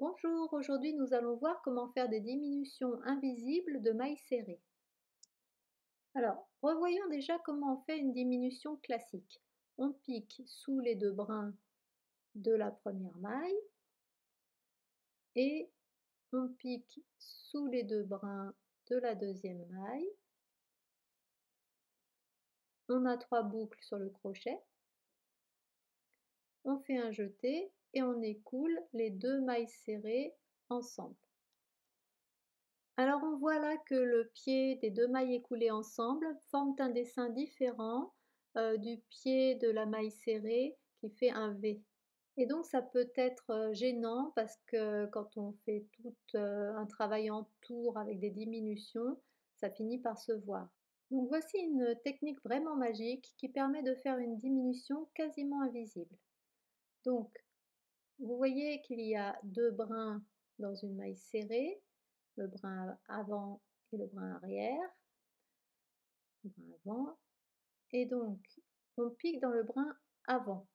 Bonjour, aujourd'hui nous allons voir comment faire des diminutions invisibles de mailles serrées. Alors, revoyons déjà comment on fait une diminution classique. On pique sous les deux brins de la première maille et on pique sous les deux brins de la deuxième maille. On a 3 boucles sur le crochet. On fait un jeté et on écoule les deux mailles serrées ensemble. Alors on voit là que le pied des deux mailles écoulées ensemble forment un dessin différent du pied de la maille serrée qui fait un V. Et donc ça peut être gênant parce que quand on fait tout un travail en tour avec des diminutions, ça finit par se voir. Donc voici une technique vraiment magique qui permet de faire une diminution quasiment invisible. Donc vous voyez qu'il y a deux brins dans une maille serrée, le brin avant et le brin arrière, le brin avant, et donc on pique dans le brin avant.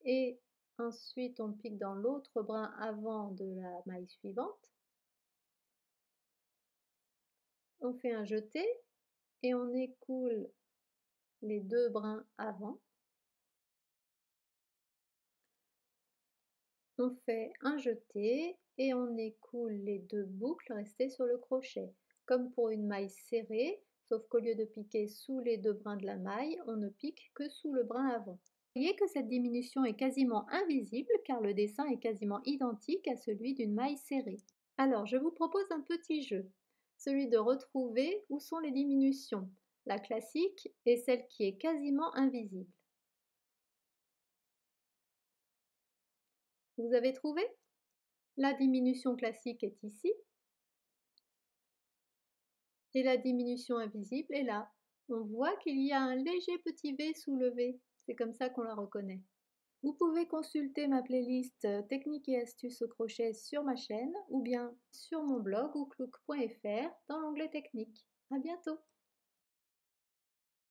Et ensuite on pique dans l'autre brin avant de la maille suivante. On fait un jeté et on écoule les deux brins avant. On fait un jeté et on écoule les deux boucles restées sur le crochet, comme pour une maille serrée, sauf qu'au lieu de piquer sous les deux brins de la maille, on ne pique que sous le brin avant. Vous voyez que cette diminution est quasiment invisible car le dessin est quasiment identique à celui d'une maille serrée. Alors, je vous propose un petit jeu, celui de retrouver où sont les diminutions, la classique et celle qui est quasiment invisible. Vous avez trouvé? La diminution classique est ici et la diminution invisible est là. On voit qu'il y a un léger petit V soulevé, c'est comme ça qu'on la reconnaît. Vous pouvez consulter ma playlist Techniques et astuces au crochet sur ma chaîne ou bien sur mon blog ouklouk.fr dans l'onglet Techniques. À bientôt!